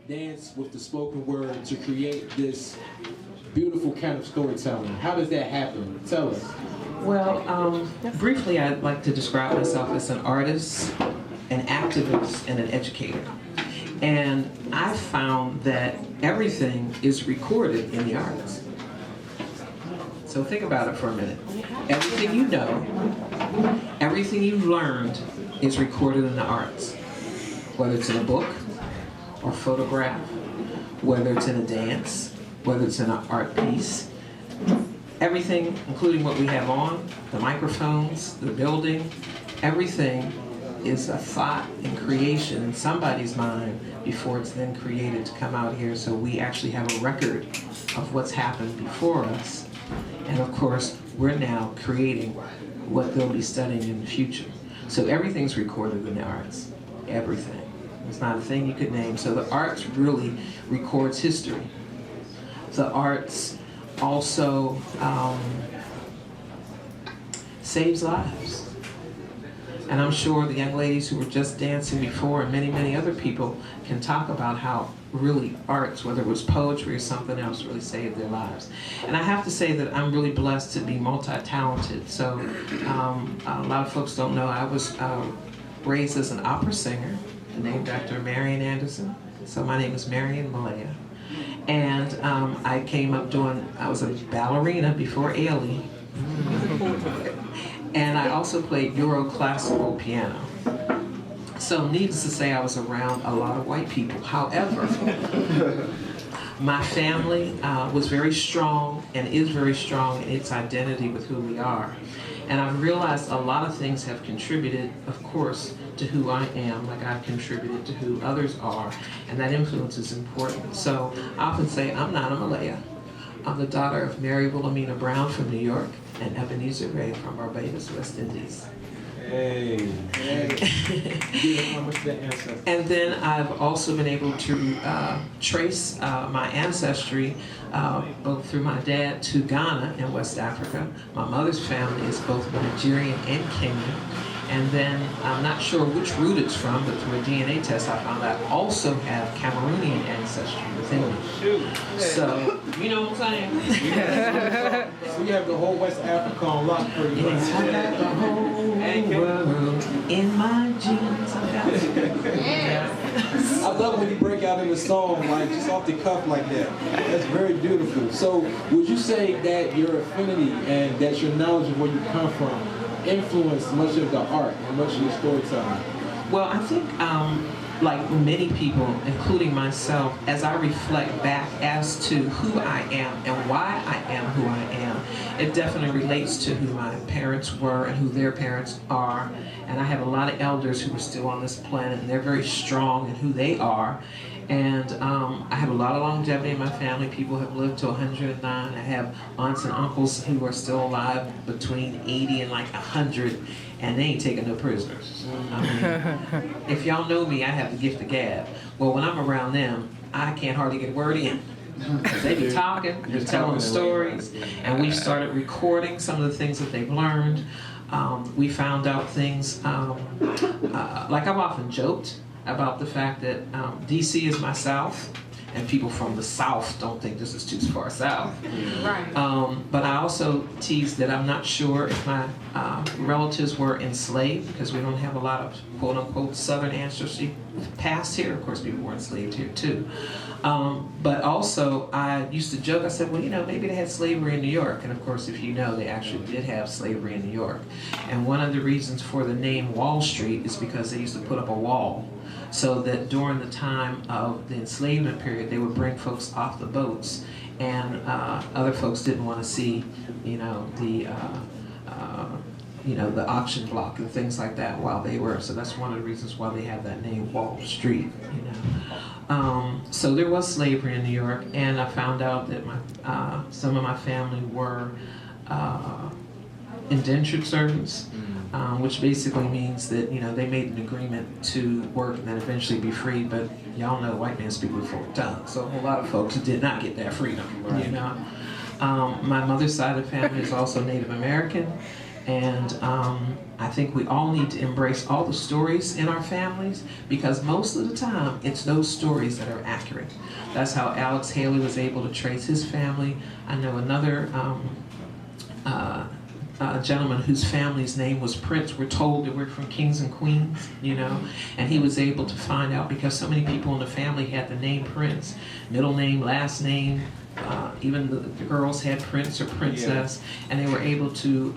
Dance with the spoken word to create this beautiful kind of storytelling. How does that happen? Tell us. Well, briefly, I'd like to describe myself as an artist, an activist, and an educator. And I found that everything is recorded in the arts. So think about it for a minute. Everything you know, everything you've learned is recorded in the arts. Whether it's in a book, or photograph, whether it's in a dance, whether it's in an art piece. Everything, including what we have on, the microphones, the building, everything is a thought and creation in somebody's mind before it's then created to come out here. So we actually have a record of what's happened before us. And of course, we're now creating what they'll be studying in the future. So everything's recorded in the arts, everything. It's not a thing you could name. So the arts really records history. The arts also saves lives. And I'm sure the young ladies who were just dancing before and many, many other people can talk about how really arts, whether it was poetry or something else, really saved their lives. And I have to say that I'm really blessed to be multi-talented. So a lot of folks don't know I was raised as an opera singer, named after Marian Anderson. So my name is Marian Malaya. And I came up I was a ballerina before AllEyes. And I also played Euro-classical piano. So needless to say, I was around a lot of white people. However, my family was very strong and is very strong in its identity with who we are. And I've realized a lot of things have contributed, of course, to who I am, like I've contributed to who others are, and that influence is important. So I often say, I'm not a Malaya. I'm the daughter of Mary Wilhelmina Brown from New York and Ebenezer Ray from Barbados, West Indies. Hey. And then I've also been able to trace my ancestry both through my dad to Ghana in West Africa. My mother's family is both Nigerian and Kenyan. And then I'm not sure which root it's from, but through a DNA test I found I also have Cameroonian ancestry within me. So, you know what I'm saying? So you have the whole West Africa on lock pretty much. Yes, I got the whole world in my genes. I love when you break out in the song, like just off the cuff like that. That's very beautiful. So would you say that your affinity and that your knowledge of where you come from influenced much of the art and much of your storytelling? Well, I think like many people, including myself, as I reflect back as to who I am and why I am who I am, it definitely relates to who my parents were and who their parents are. And I have a lot of elders who are still on this planet, and they're very strong in who they are. And I have a lot of longevity in my family. People have lived to 109. I have aunts and uncles who are still alive between 80 and like 100, and they ain't taking no prisoners. I mean, if y'all know me, I have the gift of gab. Well, when I'm around them, I can't hardly get a word in. They be talking, they're telling stories, and we started recording some of the things that they've learned. We found out things, like I've often joked about the fact that DC is my South, and people from the South don't think this is too far south. Right. But I also tease that I'm not sure if my relatives were enslaved, because we don't have a lot of quote-unquote Southern ancestry past here. Of course, people were enslaved here too. But also, I used to joke, I said, well, you know, maybe they had slavery in New York. And of course, if you know, they actually did have slavery in New York. And one of the reasons for the name Wall Street is because they used to put up a wall, so that during the time of the enslavement period, they would bring folks off the boats, and other folks didn't want to see, you know, the auction block and things like that while they were. So that's one of the reasons why they have that name Wall Street, you know. So there was slavery in New York, and I found out that some of my family were indentured servants. which basically means that, you know, they made an agreement to work and then eventually be free, but y'all know white men speak with forked tongues, so a whole lot of folks did not get that freedom, you know. My mother's side of the family is also Native American, and I think we all need to embrace all the stories in our families, because most of the time it's those stories that are accurate. That's how Alex Haley was able to trace his family. I know another gentleman whose family's name was Prince. We're told that we're from kings and queens, you know, and he was able to find out because so many people in the family had the name Prince, middle name, last name. Even the girls had Prince or Princess, and they were able to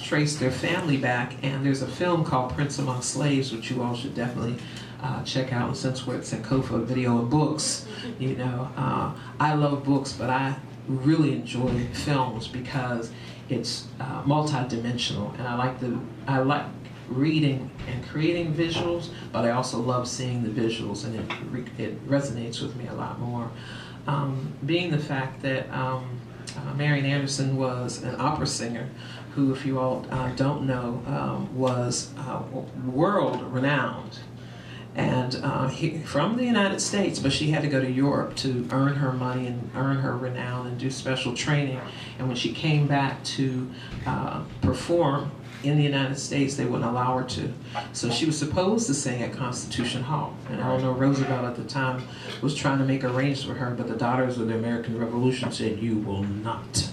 trace their family back. And there's a film called Prince Among Slaves, which you all should definitely check out. And since we're at Sankofa Video and Books, you know, I love books, but I really enjoy films because it's multi-dimensional, and I like reading and creating visuals, but I also love seeing the visuals, and it resonates with me a lot more. Being the fact that Marian Anderson was an opera singer who, if you all don't know, was world-renowned. And from the United States, but she had to go to Europe to earn her money and earn her renown and do special training. And when she came back to perform in the United States, they wouldn't allow her to. So she was supposed to sing at Constitution Hall. And Eleanor Roosevelt at the time was trying to make arrangements for her, but the Daughters of the American Revolution said, "You will not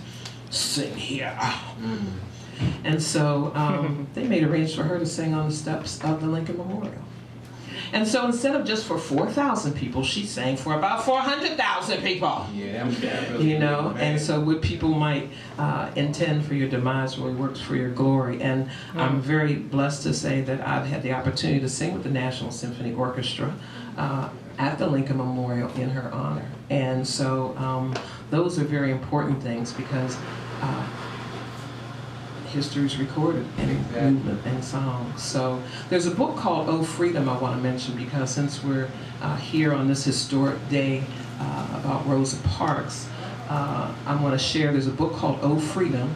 sing here." And so they made arrangements for her to sing on the steps of the Lincoln Memorial. And so instead of just for 4,000 people, she sang for about 400,000 people. Yeah, you know, and so what people might intend for your demise really works for your glory. And I'm very blessed to say that I've had the opportunity to sing with the National Symphony Orchestra at the Lincoln Memorial in her honor. And so those are very important things, because history is recorded in movement and song. So there's a book called Oh Freedom I want to mention, because since we're here on this historic day about Rosa Parks, I want to share, there's a book called Oh Freedom,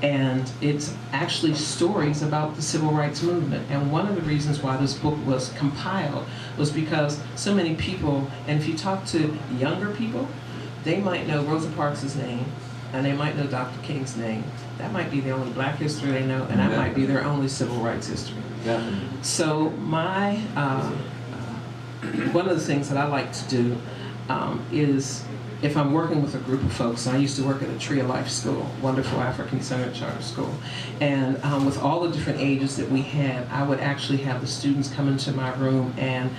and it's actually stories about the civil rights movement. And one of the reasons why this book was compiled was because so many people, and if you talk to younger people, they might know Rosa Parks' name, and they might know Dr. King's name. That might be the only black history they know, and that might be their only civil rights history. So my, one of the things that I like to do is, if I'm working with a group of folks, I used to work at a Tree of Life school, wonderful African-centered charter school, and with all the different ages that we had, I would actually have the students come into my room and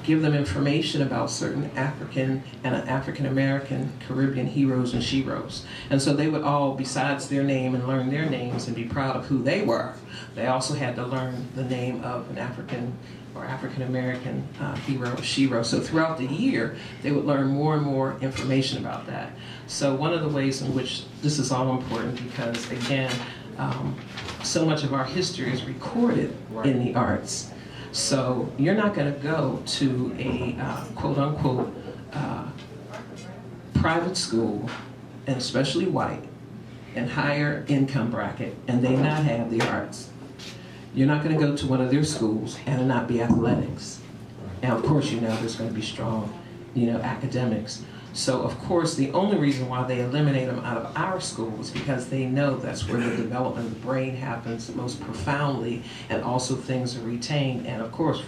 give them information about certain African and African-American Caribbean heroes and sheroes. And so they would all, besides their name and learn their names and be proud of who they were, they also had to learn the name of an African or African-American hero or shero. So throughout the year, they would learn more and more information about that. So one of the ways in which this is all important, because again, so much of our history is recorded in the arts. So you're not going to go to a quote-unquote private school, and especially white, and higher income bracket, and they not have the arts. You're not going to go to one of their schools and it not be athletics. And of course, you know, there's going to be strong, you know, academics. So of course, the only reason why they eliminate them out of our schools is because they know that's where the development of the brain happens most profoundly, and also things are retained. And of course,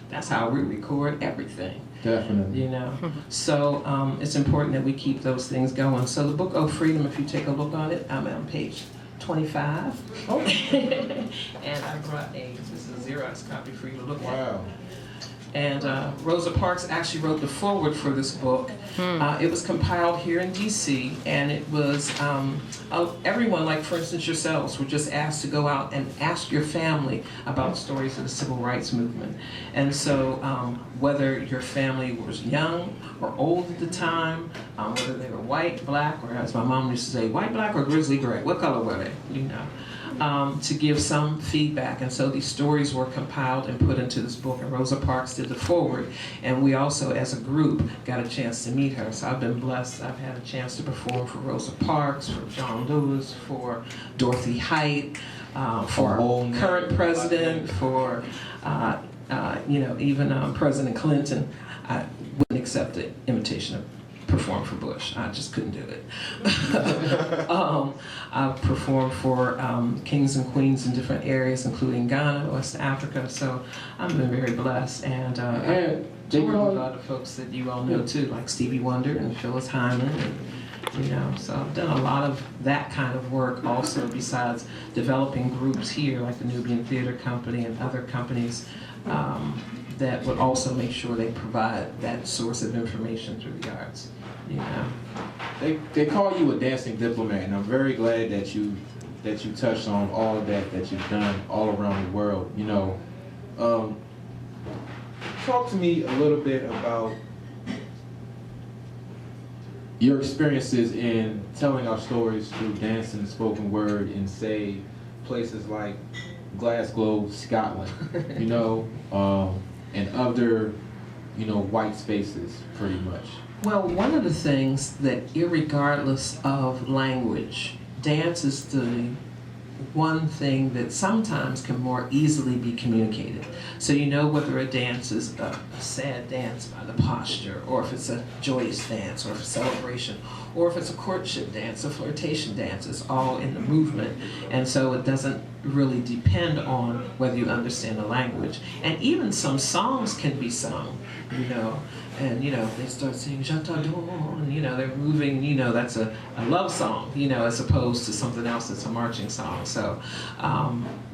that's how we record everything. Definitely. You know, so it's important that we keep those things going. So the book Oh Freedom, if you take a look on it, I'm on page 25. Okay. And I brought this is a Xerox copy for you to look at. Wow. And Rosa Parks actually wrote the foreword for this book. It was compiled here in DC, and it was, everyone, like for instance yourselves, were just asked to go out and ask your family about stories of the civil rights movement. And so whether your family was young or old at the time, whether they were white, black, or as my mom used to say, white, black, or grizzly gray, what color were they, you know? to give some feedback. And so these stories were compiled and put into this book, and Rosa Parks did the foreword. And we also, as a group, got a chance to meet her. So I've been blessed. I've had a chance to perform for Rosa Parks, for John Lewis, for Dorothy Height, for our current president, for even President Clinton. I wouldn't accept the invitation to perform for Bush. I just couldn't do it. I've performed for kings and queens in different areas, including Ghana, West Africa. So I've been very blessed. And I've toured with a lot of folks that you all know too, like Stevie Wonder and Phyllis Hyman. And, so I've done a lot of that kind of work also, besides developing groups here, like the Nubian Theater Company and other companies that would also make sure they provide that source of information through the arts. They call you a dancing diplomat, and I'm very glad that you touched on all of that you've done all around the world. Talk to me a little bit about your experiences in telling our stories through dance and spoken word in, say, places like Glasgow, Scotland, and other, white spaces, pretty much. Well, one of the things that, irregardless of language, dance is the one thing that sometimes can more easily be communicated. So whether a dance is a sad dance by the posture, or if it's a joyous dance, or if it's a celebration, or if it's a courtship dance, a flirtation dance, it's all in the movement. And so it doesn't really depend on whether you understand the language. And even some songs can be sung, and they start singing J'adore, and they're moving, that's a love song, as opposed to something else that's a marching song. So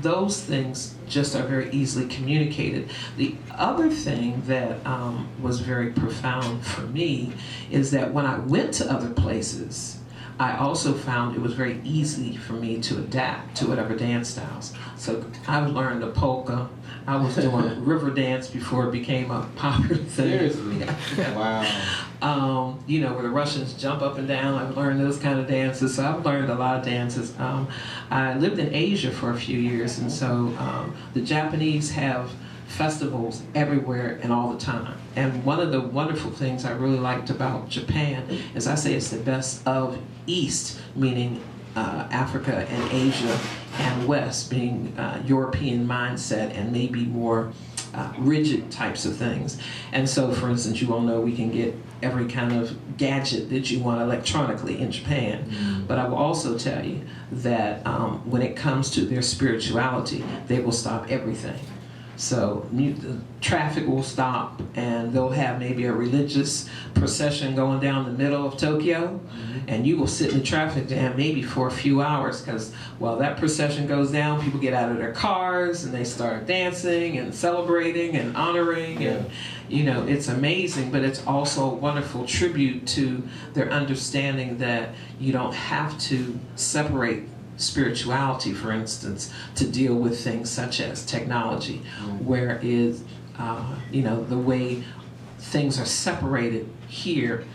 those things just are very easily communicated. The other thing that was very profound for me is that when I went to other places, I also found it was very easy for me to adapt to whatever dance styles. So I've learned the polka. I was doing river dance before it became a popular thing. Seriously? Wow. Where the Russians jump up and down. I've learned those kind of dances. So I've learned a lot of dances. I lived in Asia for a few years, and so the Japanese have festivals everywhere and all the time. And one of the wonderful things I really liked about Japan is I say it's the best of East, meaning Africa and Asia, and West, being European mindset and maybe more rigid types of things. And so, for instance, you all know we can get every kind of gadget that you want electronically in Japan. Mm-hmm. But I will also tell you that when it comes to their spirituality, they will stop everything. So the traffic will stop, and they'll have maybe a religious procession going down the middle of Tokyo, and you will sit in the traffic jam maybe for a few hours, because while that procession goes down, people get out of their cars and they start dancing and celebrating and honoring, and it's amazing, but it's also a wonderful tribute to their understanding that you don't have to separate spirituality, for instance, to deal with things such as technology, whereas the way things are separated here,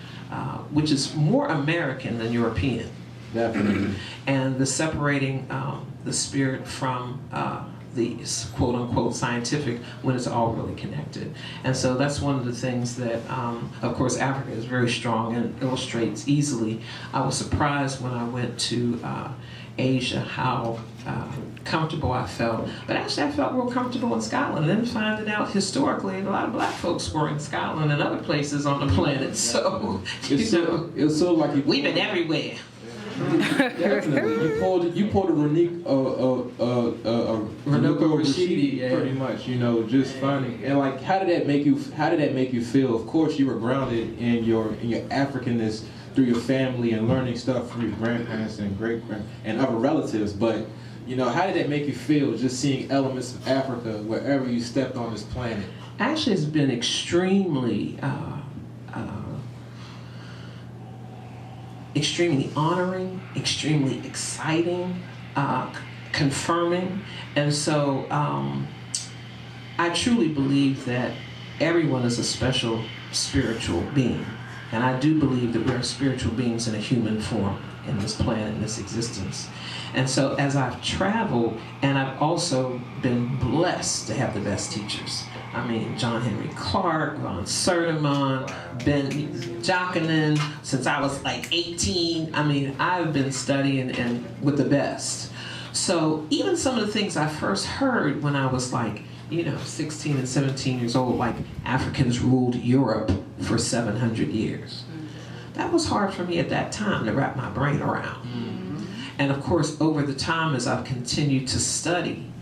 which is more American than European. Definitely. And the separating the spirit from the quote-unquote scientific, when it's all really connected. And so that's one of the things that, of course, Africa is very strong and illustrates easily. I was surprised when I went to Asia how comfortable I felt. But actually I felt real comfortable in Scotland, and then finding out historically a lot of black folks were in Scotland and other places on the planet. So, it's so like we've been everywhere. Definitely. You pulled a Renuka Rashidi, pretty much, just finding, and like, how did that make you feel? Of course you were grounded in your Africanness through your family and learning stuff from your grandparents and great-grandparents and other relatives, but how did that make you feel, just seeing elements of Africa wherever you stepped on this planet? Actually, it's been extremely honoring, extremely exciting, confirming, and so I truly believe that everyone is a special spiritual being. And I do believe that we're spiritual beings in a human form. in this planet, in this existence. And so as I've traveled, and I've also been blessed to have the best teachers. I mean, Henrik Clarke, von Sertimon, been jockeying since I was like 18. I mean, I've been studying and with the best. So even some of the things I first heard when I was like, 16 and 17 years old, like Africans ruled Europe for 700 years. That was hard for me at that time to wrap my brain around. And of course, over the time as I've continued to study,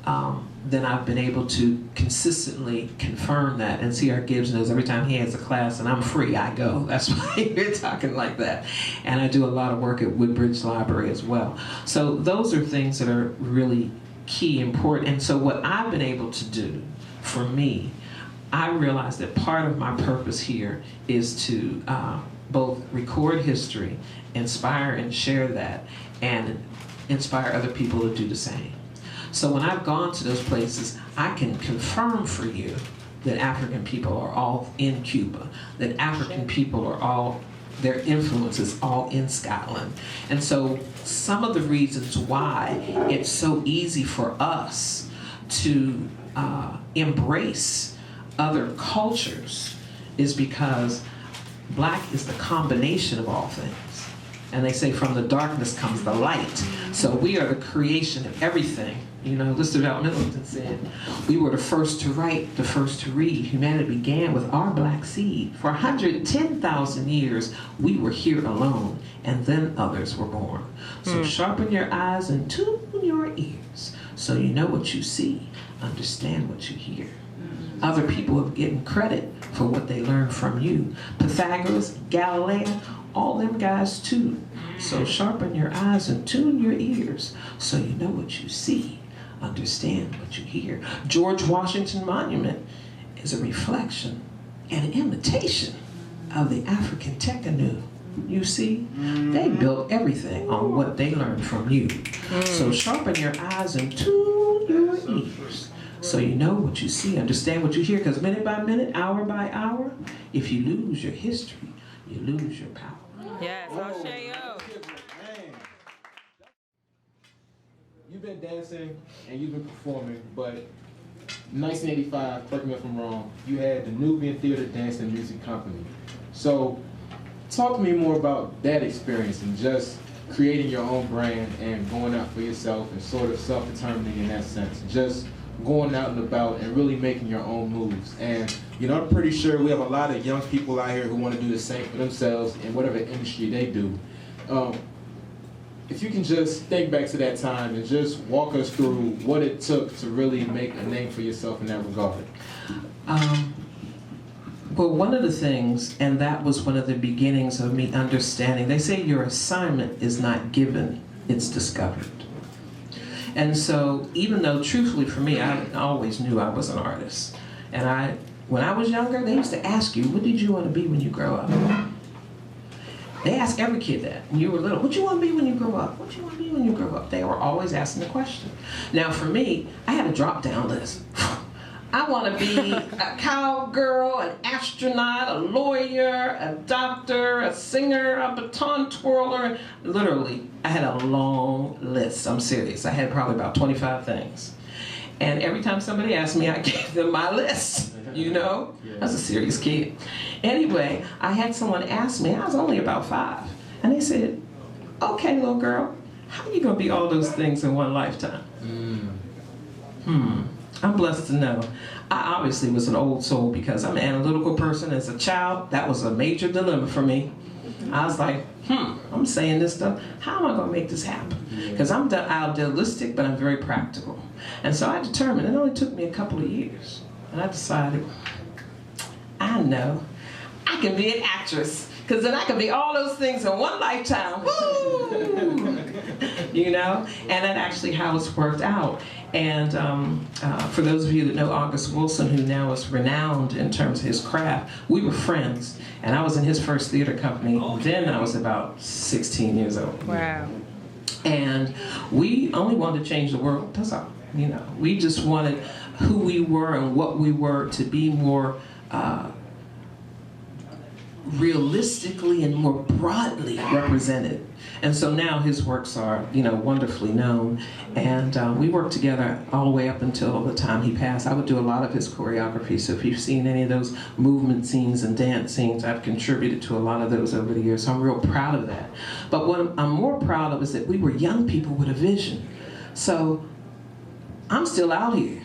then I've been able to consistently confirm that. And C.R. Gibbs knows every time he has a class and I'm free, I go. That's why you're talking like that. And I do a lot of work at Woodbridge Library as well. So those are things that are really key, important. And so what I've been able to do for me, I realized that part of my purpose here is to both record history, inspire and share that, and inspire other people to do the same. So when I've gone to those places, I can confirm for you that African people are all in Cuba, that African people are all, their influence is all in Scotland. And so some of the reasons why it's so easy for us to embrace other cultures is because Black is the combination of all things. And they say from the darkness comes the light. So we are the creation of everything. Listed out Middleton said, we were the first to write, the first to read. Humanity began with our black seed. For 110,000 years, we were here alone, and then others were born. So sharpen your eyes and tune your ears, so you know what you see, understand what you hear. Other people have getting credit for what they learned from you. Pythagoras, Galileo, all them guys too. So sharpen your eyes and tune your ears so you know what you see, understand what you hear. George Washington Monument is a reflection and an imitation of the African Tekenu. You see, they built everything on what they learned from you. So sharpen your eyes and tune your ears so you know what you see, understand what you hear, because minute by minute, hour by hour, if you lose your history, you lose your power. Yes, I'll share you. You've been dancing and you've been performing, but in 1985, correct me if I'm wrong, you had the Nubian Theater Dance and Music Company. So talk to me more about that experience and just creating your own brand and going out for yourself and sort of self-determining in that sense. Just going out and about and really making your own moves. And I'm pretty sure we have a lot of young people out here who want to do the same for themselves in whatever industry they do. If you can just think back to that time and just walk us through what it took to really make a name for yourself in that regard. Well, one of the things, and that was one of the beginnings of me understanding, they say your assignment is not given, it's discovered. And so, even though truthfully for me, I always knew I was an artist. And when I was younger, they used to ask you, what did you want to be when you grow up? They ask every kid that. When you were little, what you want to be when you grow up? What you want to be when you grow up? They were always asking the question. Now for me, I had a drop-down list. I want to be a cowgirl, an astronaut, a lawyer, a doctor, a singer, a baton twirler. Literally, I had a long list. I'm serious. I had probably about 25 things. And every time somebody asked me, I gave them my list, I was a serious kid. Anyway, I had someone ask me, I was only about 5, and they said, okay, little girl, how are you going to be all those things in one lifetime? I'm blessed to know. I obviously was an old soul because I'm an analytical person. As a child, that was a major dilemma for me. I was like, I'm saying this stuff. How am I going to make this happen? Because I'm idealistic, but I'm very practical. And so I determined, it only took me a couple of years. And I decided, I know, I can be an actress. Because then I can be all those things in one lifetime. Woo! And that's actually how it's worked out. And for those of you that know August Wilson, who now is renowned in terms of his craft, we were friends. And I was in his first theater company. Then I was about 16 years old. Wow. And we only wanted to change the world. That's all. We just wanted who we were and what we were to be more realistically and more broadly represented. And so now his works are, wonderfully known. And we worked together all the way up until the time he passed. I would do a lot of his choreography. So if you've seen any of those movement scenes and dance scenes, I've contributed to a lot of those over the years. So I'm real proud of that. But what I'm more proud of is that we were young people with a vision. So I'm still out here.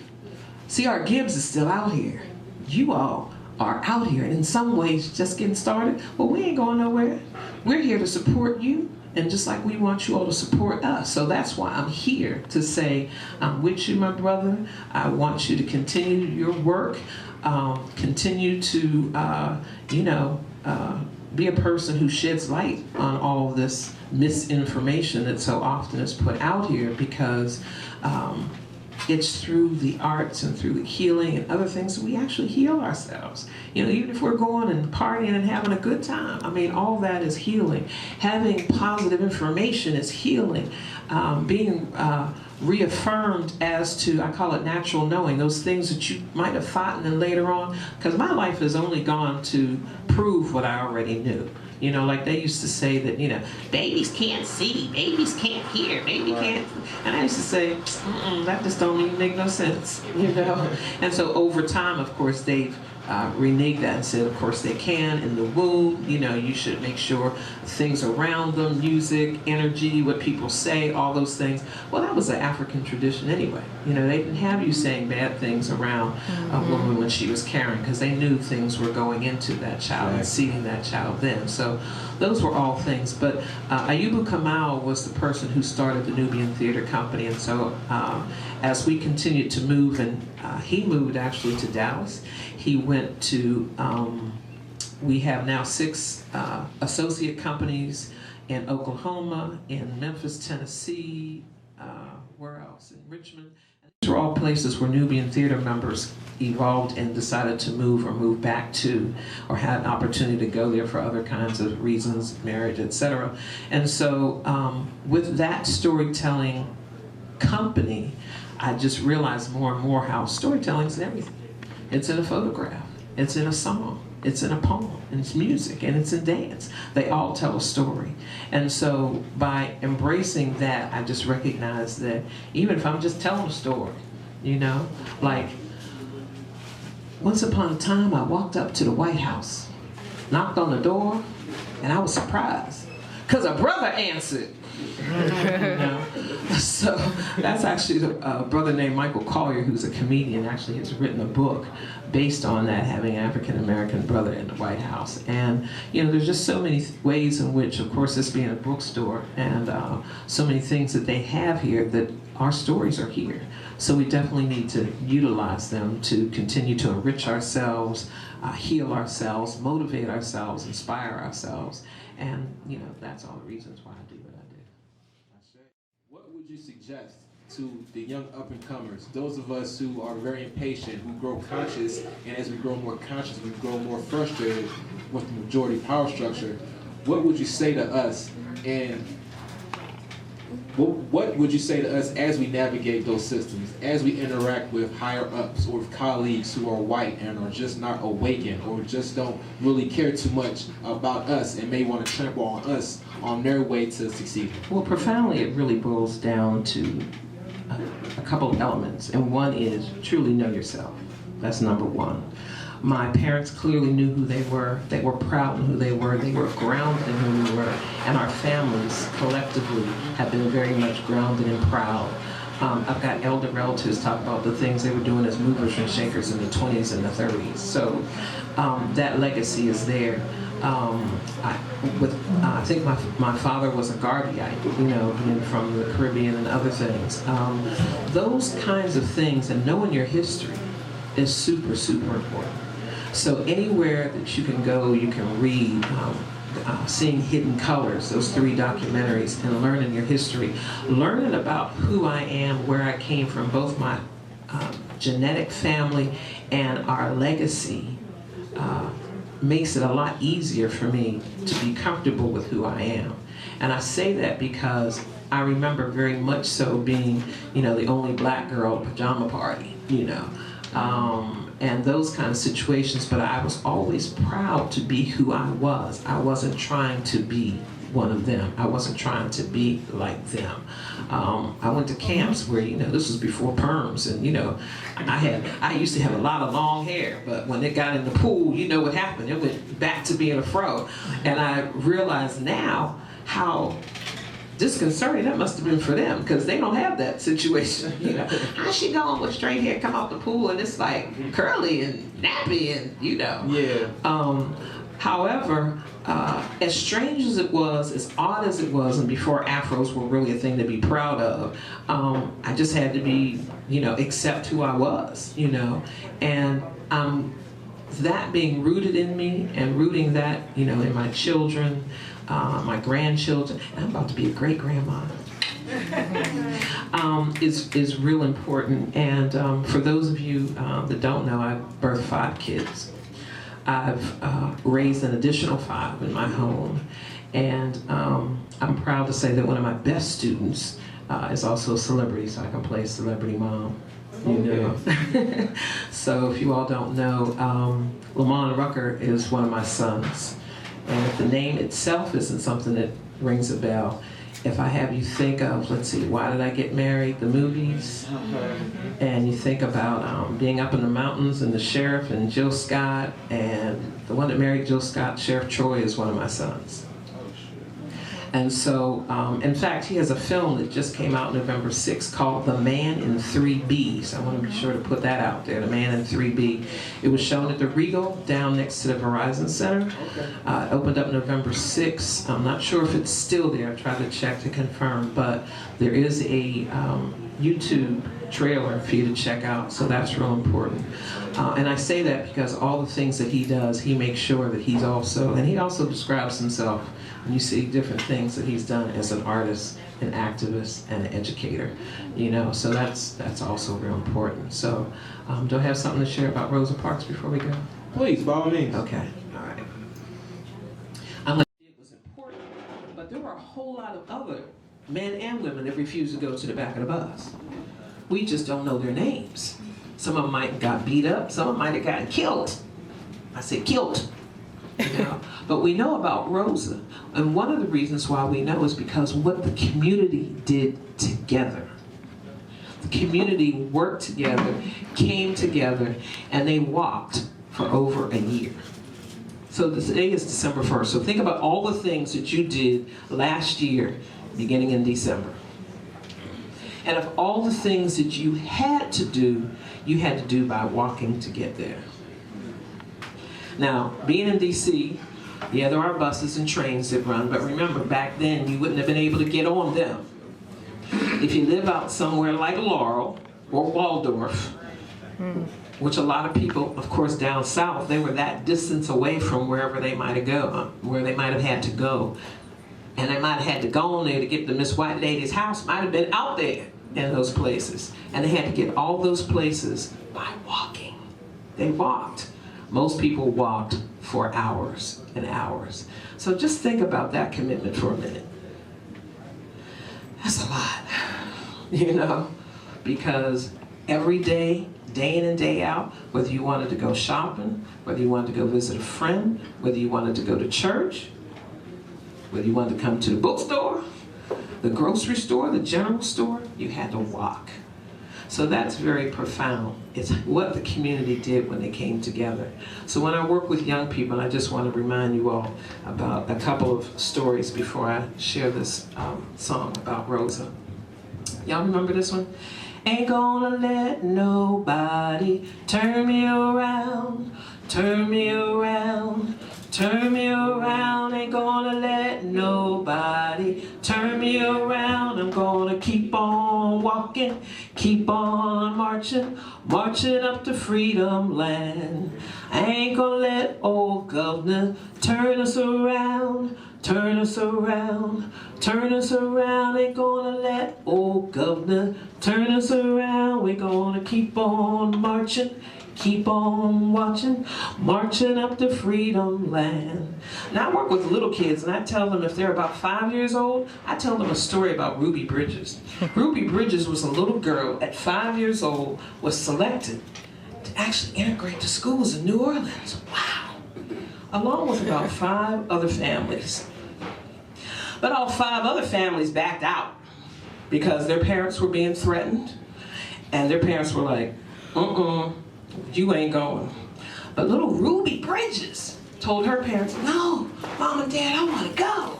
C.R. Gibbs is still out here. You all are out here, and in some ways just getting started. Well, we ain't going nowhere. We're here to support you, and just like we want you all to support us. So that's why I'm here to say, I'm with you, my brother. I want you to continue your work, continue to, be a person who sheds light on all of this misinformation that so often is put out here, because it's through the arts and through the healing and other things that we actually heal ourselves. Even if we're going and partying and having a good time, all that is healing. Having positive information is healing. Being reaffirmed as to, I call it natural knowing, those things that you might have thought and then later on, because my life has only gone to prove what I already knew. Like they used to say that, babies can't see, babies can't hear, baby can't. And I used to say, that just don't even make no sense, And so over time, of course, they've reneged that and said, of course they can. In the womb, you should make sure things around them, music, energy, what people say, all those things. Well, that was an African tradition anyway. They didn't have you saying bad things around a woman when she was carrying, because they knew things were going into that child and seeding that child then. So those were all things. But Ayubu Kamau was the person who started the Nubian Theater Company. And so as we continued to move, and he moved actually to Dallas. He went to, we have now 6 associate companies in Oklahoma, in Memphis, Tennessee, where else? In Richmond. These were all places where Nubian theater members evolved and decided to move or move back to, or had an opportunity to go there for other kinds of reasons, marriage, etc. And so with that storytelling company, I just realized more and more how storytelling is everything. It's in a photograph, it's in a song, it's in a poem, and it's music, and it's in dance. They all tell a story. And so by embracing that, I just recognize that even if I'm just telling a story, like once upon a time I walked up to the White House, knocked on the door, and I was surprised, because a brother answered. So that's actually a brother named Michael Collier, who's a comedian, actually has written a book based on that, having an African-American brother in the White House. And there's just so many ways in which, of course, this being a bookstore, and so many things that they have here, that our stories are here. So we definitely need to utilize them to continue to enrich ourselves, heal ourselves, motivate ourselves, inspire ourselves. And that's all the reasons why I do what I do. What would you suggest to the young up-and-comers, those of us who are very impatient, who grow conscious, and as we grow more conscious, we grow more frustrated with the majority power structure? What would you say to us, and what would you say to us as we navigate those systems, as we interact with higher-ups or with colleagues who are white and are just not awakened, or just don't really care too much about us and may want to trample on us on their way to succeed? Well, profoundly, it really boils down to a couple of elements, and one is truly know yourself. That's number one. My parents clearly knew who they were. They were proud of who they were. They were grounded in who we were. And our families collectively have been very much grounded and proud. I've got elder relatives talk about the things they were doing as movers and shakers in the 20s and the 30s. So that legacy is there. I think my father was a Garveyite, being from the Caribbean and other things. Those kinds of things, and knowing your history, is super, super important. So anywhere that you can go, you can read, Seeing Hidden Colors, those 3 documentaries, and learning your history. Learning about who I am, where I came from, both my genetic family and our legacy, makes it a lot easier for me to be comfortable with who I am. And I say that because I remember very much so being, the only black girl at pajama party, and those kind of situations, but I was always proud to be who I was. I wasn't trying to be one of them. I wasn't trying to be like them. I went to camps where, this was before perms, and I used to have a lot of long hair, but when it got in the pool, what happened? It went back to being a fro. And I realize now how disconcerting that must have been for them, because they don't have that situation. How's she going with straight hair come out the pool and it's like curly and nappy and Yeah. However, as strange as it was, as odd as it was, and before afros were really a thing to be proud of, I just had to be, accept who I was, and that being rooted in me and rooting that, in my children, my grandchildren, and I'm about to be a great grandma. Is real important. And for those of you that don't know, I've birthed 5 kids. I've raised an additional 5 in my home, and I'm proud to say that one of my best students is also a celebrity, so I can play celebrity mom. So if you all don't know, Mayala Rucker is one of my sons, and if the name itself isn't something that rings a bell, if I have you think of, let's see, Why Did I Get Married, the movies, and you think about being up in the mountains and the sheriff and Jill Scott, and the one that married Jill Scott, Sheriff Troy, is one of my sons. And so, in fact, he has a film that just came out November 6th called The Man in 3B. So I want to be sure to put that out there, The Man in 3B. It was shown at the Regal down next to the Verizon Center. It opened up November 6th. I'm not sure if it's still there. I tried to check to confirm, but there is a YouTube trailer for you to check out, so that's real important. And I say that because all the things that he does, he makes sure that he's also, and he also describes himself, and you see different things that he's done as an artist, an activist, and an educator, so that's also real important. So do I have something to share about Rosa Parks before we go? Please, by all means. Okay, all right. I'm like, it was important, but there were a whole lot of other men and women that refused to go to the back of the bus. We just don't know their names. Some of them might have got beat up, some of them might have gotten killed. I say killed. But we know about Rosa, and one of the reasons why we know is because what the community did together. The community worked together, came together, and they walked for over a year. So today is December 1st, so think about all the things that you did last year, beginning in December. And of all the things that you had to do by walking to get there. Now, being in DC, yeah, there are buses and trains that run, but remember, back then, you wouldn't have been able to get on them. If you live out somewhere like Laurel or Waldorf, which a lot of people, of course, down south, they were that distance away from wherever they might have had to go. And they might have had to go on there to get to Miss White Lady's house, might have been out there in those places. And they had to get all those places by walking. They walked. Most people walked for hours and hours. So just think about that commitment for a minute. That's a lot, because every day, day in and day out, whether you wanted to go shopping, whether you wanted to go visit a friend, whether you wanted to go to church, whether you wanted to come to the bookstore, the grocery store, the general store, you had to walk. So that's very profound. It's what the community did when they came together. So when I work with young people, I just want to remind you all about a couple of stories before I share this song about Rosa. Y'all remember this one? Ain't gonna let nobody turn me around, turn me around, turn me around. Ain't gonna let nobody turn me around. I'm gonna keep on walking, keep on marching, marching up to freedom land. I ain't gonna let old governor turn us around, turn us around, turn us around. Ain't gonna let old governor turn us around. We're gonna keep on marching, keep on marching up to freedom land. Now I work with little kids, and I tell them if they're about 5 years old, I tell them a story about Ruby Bridges. Ruby Bridges was a little girl at 5 years old, was selected actually integrate the schools in New Orleans. Wow. Along with about 5 other families. But all 5 other families backed out because their parents were being threatened, and their parents were like, you ain't going. But little Ruby Bridges told her parents, no, Mom and Dad, I want to go.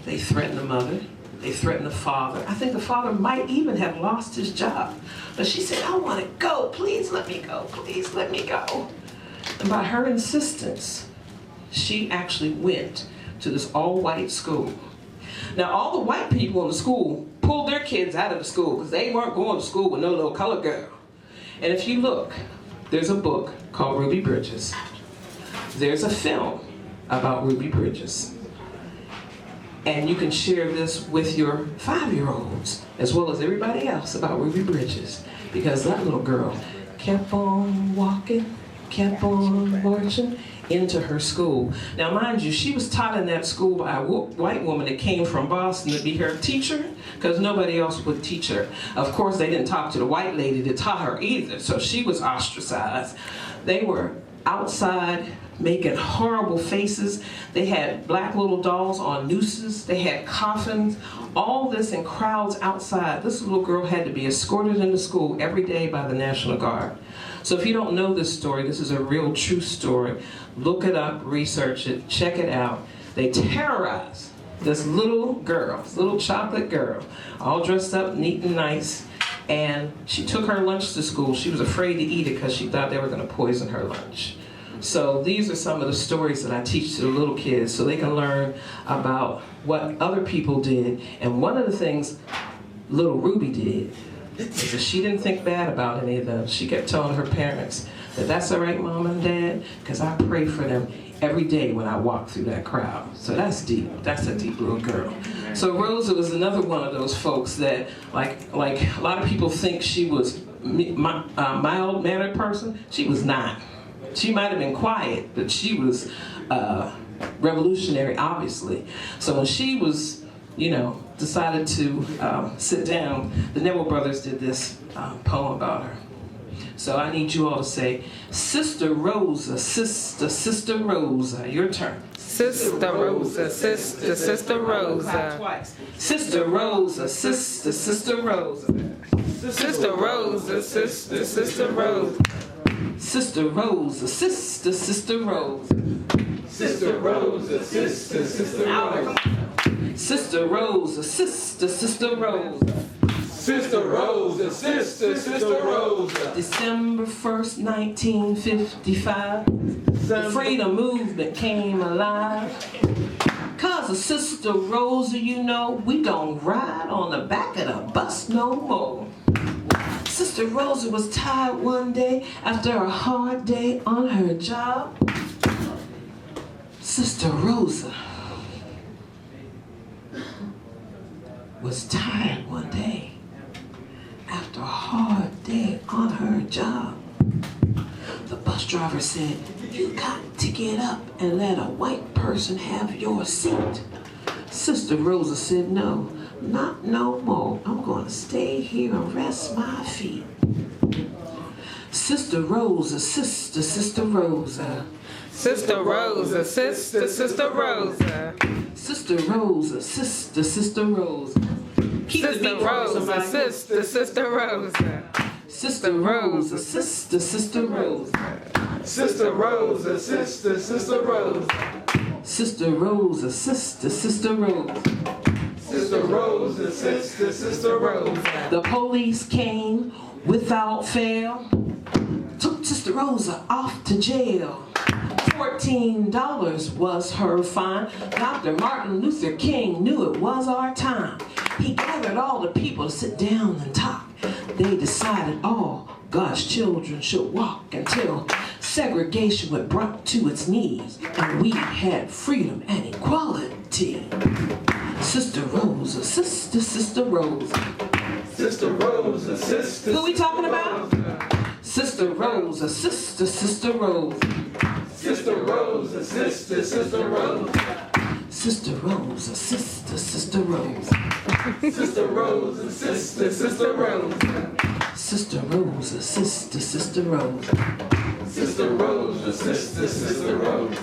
They threatened the mother. They threatened the father. I think the father might even have lost his job. But she said, I want to go. Please let me go. Please let me go. And by her insistence, she actually went to this all-white school. Now, all the white people in the school pulled their kids out of the school because they weren't going to school with no little colored girl. And if you look, there's a book called Ruby Bridges. There's a film about Ruby Bridges. And you can share this with your 5-year-olds as well as everybody else about Ruby Bridges, because that little girl kept on walking, kept on marching into her school. Now mind you, she was taught in that school by a white woman that came from Boston to be her teacher, because nobody else would teach her. Of course, they didn't talk to the white lady that taught her either, so she was ostracized. They were outside making horrible faces. They had black little dolls on nooses. They had coffins. All this in crowds outside. This little girl had to be escorted into school every day by the National Guard. So if you don't know this story, this is a real true story. Look it up, research it, check it out. They terrorized this little girl, this little chocolate girl, all dressed up neat and nice. And she took her lunch to school. She was afraid to eat it because she thought they were going to poison her lunch. So these are some of the stories that I teach to the little kids so they can learn about what other people did. And one of the things little Ruby did is that she didn't think bad about any of them. She kept telling her parents that that's all right, Mom and Dad, because I pray for them every day when I walk through that crowd. So that's deep. That's a deep little girl. So Rosa was another one of those folks that, like a lot of people think she was a mild-mannered person. She was not. She might have been quiet, but she was revolutionary, obviously. So when she was, decided to sit down, the Neville brothers did this poem about her. So I need you all to say, Sister Rosa, Sister Rosa, your turn. Sister Rosa, Sister Rosa. Twice. Sister Rosa, Sister Rosa. Sister Rosa, Sister Rosa. Sister Rosa, Sister Rosa. Sister Rosa, Sister Rosa. Sister Rosa, Sister Rosa. Sister Rosa, Sister Rosa. December 1st, 1955, the freedom movement came alive. 'Cause of Sister Rosa, we don't ride on the back of the bus no more. Sister Rosa was tired one day after a hard day on her job. Sister Rosa was tired one day after a hard day on her job. The bus driver said, "You got to get up and let a white person have your seat." Sister Rosa said, "No, not no more. I'm going to stay here and rest my feet." Sister Rosa, Sister Rosa. Sister Rosa, Sister Rosa. Sister Rosa, Sister Rosa. Keep the Sister beat for me, somebody. Rosa, Sister Rosa. Sister Rosa, Sister Rosa. Sister Rosa, Sister Rosa. Sister Rosa, Sister Rosa. Sister Rosa, Sister Rosa. The police came without fail, took Sister Rosa off to jail. $14 was her fine. Dr. Martin Luther King knew it was our time. He gathered all the people to sit down and talk. They decided all God's children should walk until segregation was brought to its knees and we had freedom and equality. Sister Rosa, Sister Rosa. Sister Rosa, Sister. Who we talking about? Sister Rosa, Sister Rosa. Sister Rosa, Sister Rosa. Sister Rosa, Sister Rosa. Sister Rosa, Sister Rosa. Sister Rosa, Sister Rosa. Sister Rosa, Sister Rosa.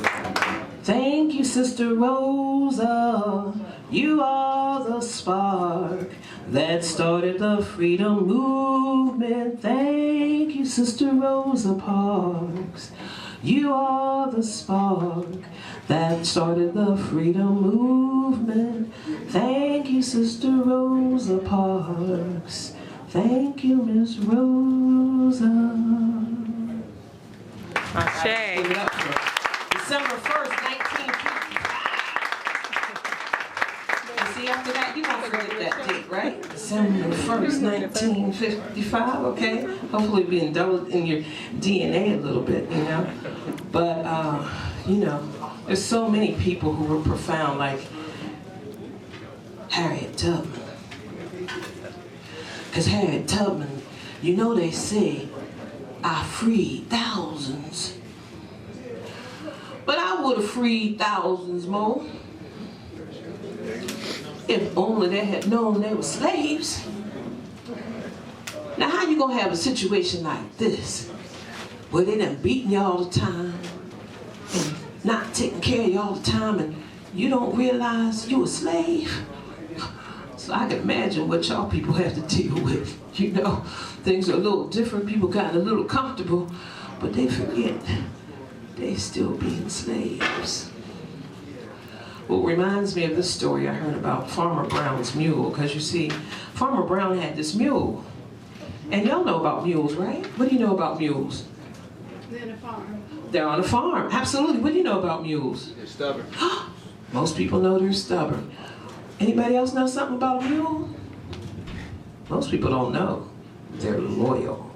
Thank you, Sister Rosa. You are the spark that started the freedom movement. Thank you, Sister Rosa Parks. You are the spark that started the freedom movement. Thank you, Sister Rosa Parks. Thank you, Miss Rosa. Ashe. Give it up for December 1st, 1955. See, after that, you won't forget that date, right? December 1st, 1955, okay? Hopefully it'll be indulged in your DNA a little bit, you know? But, you know, there's so many people who were profound, like Harriet Tubman. Because Harriet Tubman, you know they say, I freed thousands. But I would have freed thousands more if only they had known they were slaves. Now how you gonna have a situation like this where they done beating you all the time and not taking care of you all the time and you don't realize you a slave? So I can imagine what y'all people have to deal with. You know, things are a little different, people got a little comfortable, but they forget they still being slaves. Well, it reminds me of this story I heard about Farmer Brown's mule, because you see, Farmer Brown had this mule. And y'all know about mules, right? What do you know about mules? They're on a farm. They're on a farm, absolutely. What do you know about mules? They're stubborn. Most people know they're stubborn. Anybody else know something about a mule? Most people don't know. They're loyal.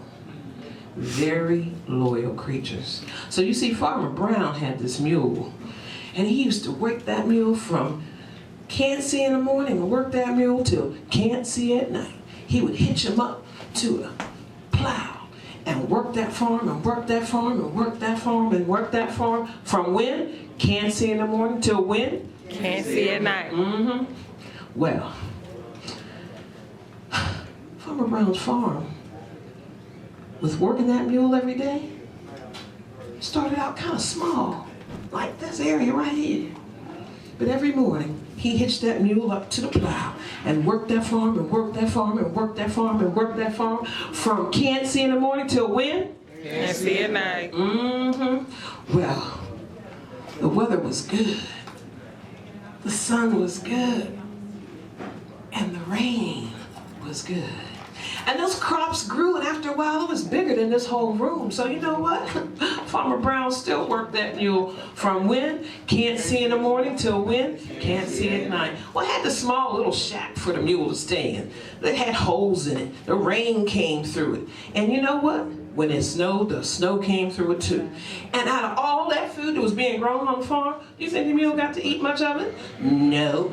Very loyal creatures. So you see, Farmer Brown had this mule, and he used to work that mule from can't see in the morning and work that mule till can't see at night. He would hitch him up to a plow and work that farm and work that farm and work that farm and work that farm from when? Can't see in the morning till when? Can't see at night. Mm-hmm. Well, Farmer Brown's farm, with working that mule every day, started out kind of small, like this area right here. But every morning, he hitched that mule up to the plow and worked that farm and worked that farm and worked that farm and worked that farm from can't see in the morning till when? Can't see at night. Mm-hmm. Well, the weather was good. The sun was good. And the rain was good. And those crops grew, and after a while it was bigger than this whole room. So you know what? Farmer Brown still worked that mule from when? Can't see in the morning till when? Can't see at night. Well, it had the small little shack for the mule to stay in. It had holes in it. The rain came through it. And you know what? When it snowed, the snow came through it too. And out of all that food that was being grown on the farm, you think the mule got to eat much of it? No.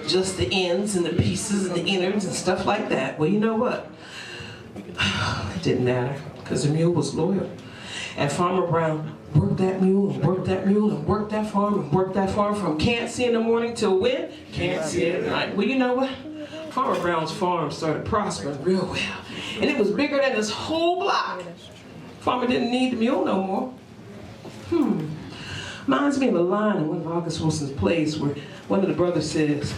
Just the ends and the pieces and the innards and stuff like that. Well, you know what? It didn't matter, because the mule was loyal. And Farmer Brown worked that mule and worked that mule and worked that farm and worked that farm from can't see in the morning till when? Can't see at night. Well, you know what? Farmer Brown's farm started prospering real well. And it was bigger than this whole block. Farmer didn't need the mule no more. Reminds me of a line in one of August Wilson's plays where one of the brothers says,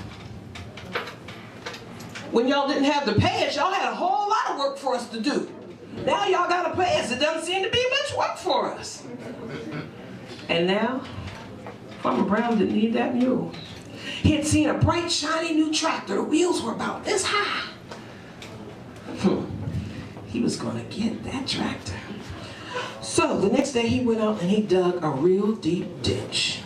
when y'all didn't have to pay us, y'all had a whole lot of work for us to do. Now y'all gotta pay us. It doesn't seem to be much work for us. And now, Farmer Brown didn't need that mule. He had seen a bright, shiny new tractor. The wheels were about this high. He was gonna get that tractor. So the next day he went out and he dug a real deep ditch.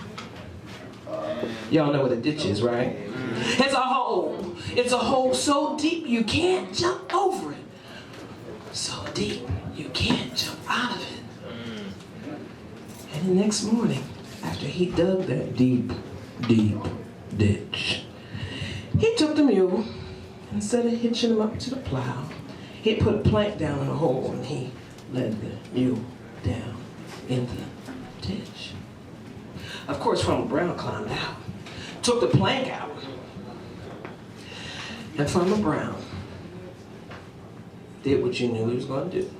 Y'all know what a ditch is, right? It's a hole. It's a hole so deep you can't jump over it. So deep you can't jump out of it. And the next morning, after he dug that deep, deep ditch, he took the mule, instead of hitching him up to the plow, he put a plank down in the hole and he led the mule down into the ditch. Of course, Farmer Brown climbed out, took the plank out, and Farmer Brown did what you knew he was going to do.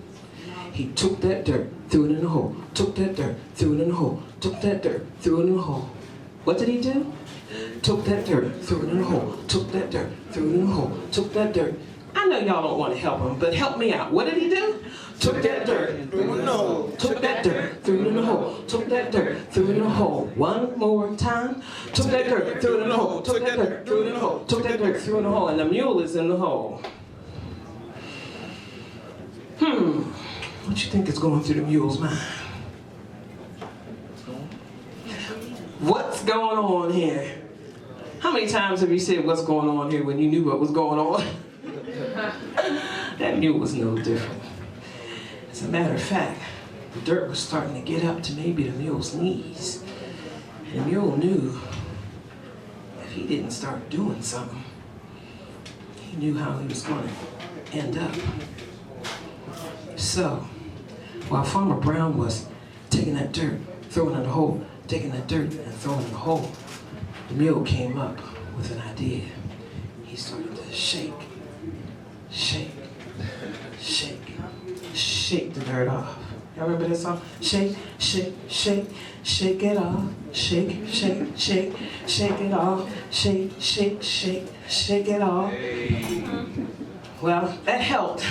He took that dirt, threw it in the hole, took that dirt, threw it in the hole, took that dirt, threw it in the hole. What did he do? Took that dirt, threw it in the hole, took that dirt, threw it in the hole, took that dirt. I know y'all don't want to help him, but help me out. What did he do? Took that dirt, threw it in the hole, took that dirt, threw it in the hole, took that dirt, threw it in the hole. One more time. Took that dirt, threw it in the hole, took that dirt, threw it in the hole, took that dirt, threw it in the hole, and the mule is in the hole. What you think is going through the mule's mind? What's going on here? How many times have you said what's going on here when you knew what was going on? That mule was no different. As a matter of fact, the dirt was starting to get up to maybe the mule's knees. And the mule knew if he didn't start doing something, he knew how he was going to end up. So, while Farmer Brown was taking that dirt, throwing it in the hole, taking that dirt and throwing it in the hole, the mule came up with an idea. He started to shake, shake, shake, shake the dirt off. Y'all remember that song? Shake, shake, shake, shake it off. Shake, shake, shake, shake it off. Shake, shake, shake, shake it off. Well, that helped,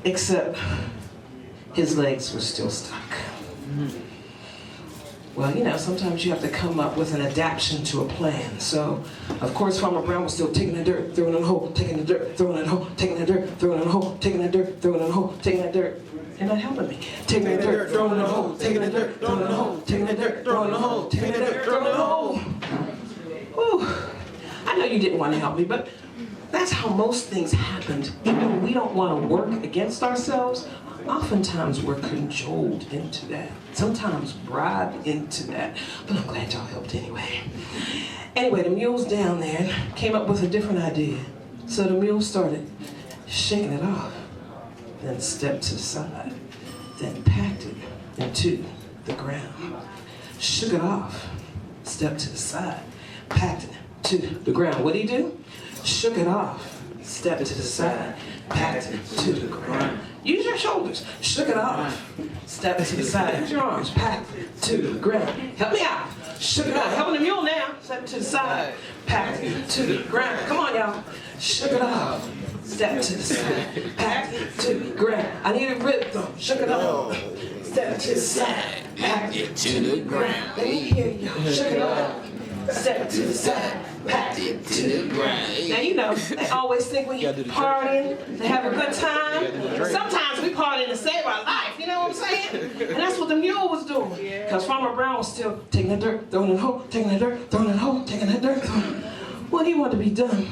except his legs were still stuck. Well, you know, sometimes you have to come up with an adaptation to a plan. So, of course, Farmer Brown was still taking the dirt, throwing it in the hole, taking the dirt, throwing it in the hole, taking the dirt, throwing it in the hole, taking the dirt, throwing it in the hole, taking that dirt. You're not helping me. Taking the dirt, throwing it in the hole, taking the dirt, throwing it in the hole, taking the dirt, throwing it in the hole, taking the dirt, throwing it in the hole. Whew. I know you didn't want to help me, but that's how most things happened. Even when we don't want to work against ourselves, oftentimes we're cajoled into that. Sometimes bribed into that. But I'm glad y'all helped anyway. Anyway, the mule's down there and came up with a different idea. So the mule started shaking it off, then stepped to the side, then packed it into the ground. Shook it off, stepped to the side, packed it to the ground. What did he do? Shook it off, stepped to the side, packed it to the ground. Use your shoulders. Shook it off, stepped to the side. Use your arms, packed it to the ground. Help me out. Shook it off. Helping the mule now. Stepped to the side, packed it to the ground. Come on, y'all. Shook it off, stepped to the side, packed it to the ground. I need a rhythm. Shook it off, stepped to the side, packed it to the ground. Let me hear you. Shook it off. Step to the side, packed it to the ground. Now, you know, they always think we partying, they have a good time. Sometimes we partying to save our life, you know what I'm saying? And that's what the mule was doing. Because Farmer Brown was still taking the dirt, throwing it in the hole, taking the dirt, throwing it in the hole, taking that dirt, throwing it. When he wanted to be done,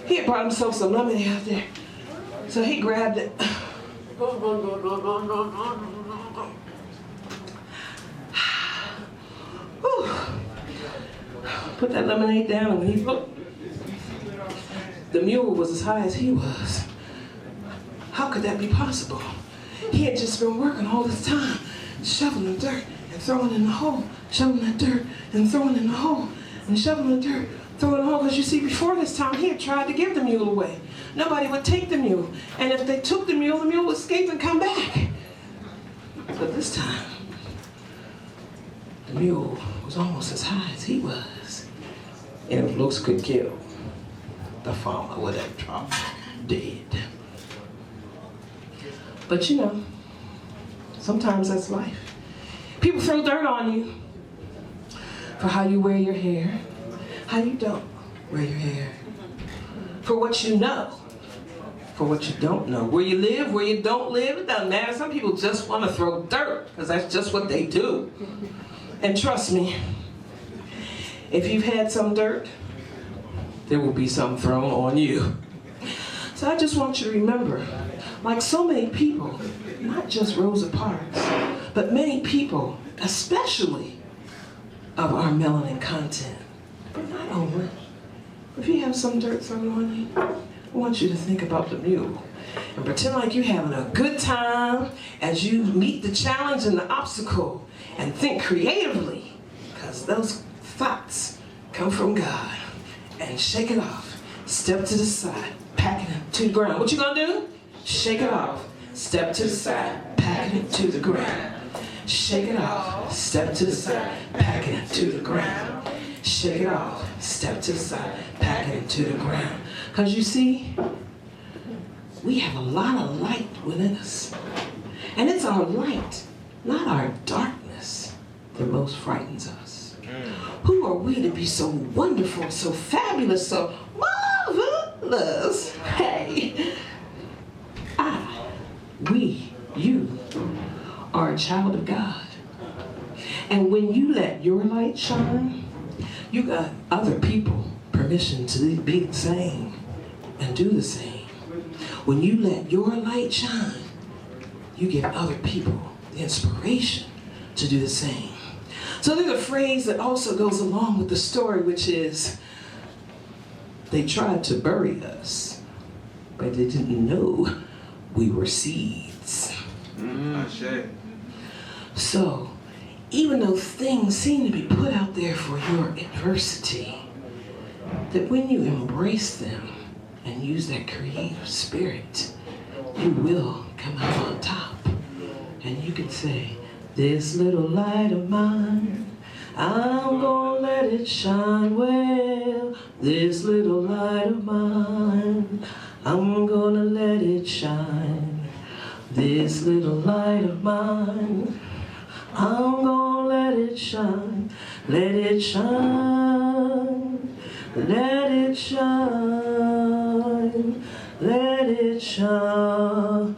he had brought himself some lemonade out there. So he grabbed it. Put that lemonade down, and when he looked, the mule was as high as he was. How could that be possible? He had just been working all this time, shoveling dirt and throwing in the hole, shoveling that dirt and throwing in the hole, and shoveling the dirt, throwing in the hole. Because you see, before this time, he had tried to give the mule away. Nobody would take the mule, and if they took the mule would escape and come back. But this time, the mule was almost as high as he was. And if looks could kill, the farmer would have dropped dead. But you know, sometimes that's life. People throw dirt on you for how you wear your hair, how you don't wear your hair, for what you know, for what you don't know, where you live, where you don't live, it doesn't matter. Some people just want to throw dirt because that's just what they do. And trust me, if you've had some dirt, there will be some thrown on you. So I just want you to remember, like so many people, not just Rosa Parks, but many people, especially of our melanin content, but not only. If you have some dirt thrown on you, I want you to think about the mule and pretend like you're having a good time as you meet the challenge and the obstacle, and think creatively, because those thoughts come from God. And shake it off. Step to the side. Pack it to the ground. What you gonna do? Shake it off. Step to the side, packing it to the ground. Shake it off. Step to the side, packing it to the ground. Shake it off. Step to the side, packing it to the ground. Because you see, we have a lot of light within us. And it's our light, not our darkness, that most frightens us. Who are we to be so wonderful, so fabulous, so marvelous? Hey, you are a child of God. And when you let your light shine, you got other people permission to be the same and do the same. When you let your light shine, you give other people the inspiration to do the same. So there's a phrase that also goes along with the story, which is, they tried to bury us, but they didn't know we were seeds. So, even though things seem to be put out there for your adversity, that when you embrace them and use that creative spirit, you will come out on top. And you can say, this little light of mine, I'm gonna let it shine well. This little light of mine, I'm gonna let it shine. This little light of mine, I'm gonna let it shine. Let it shine. Let it shine. Let it shine.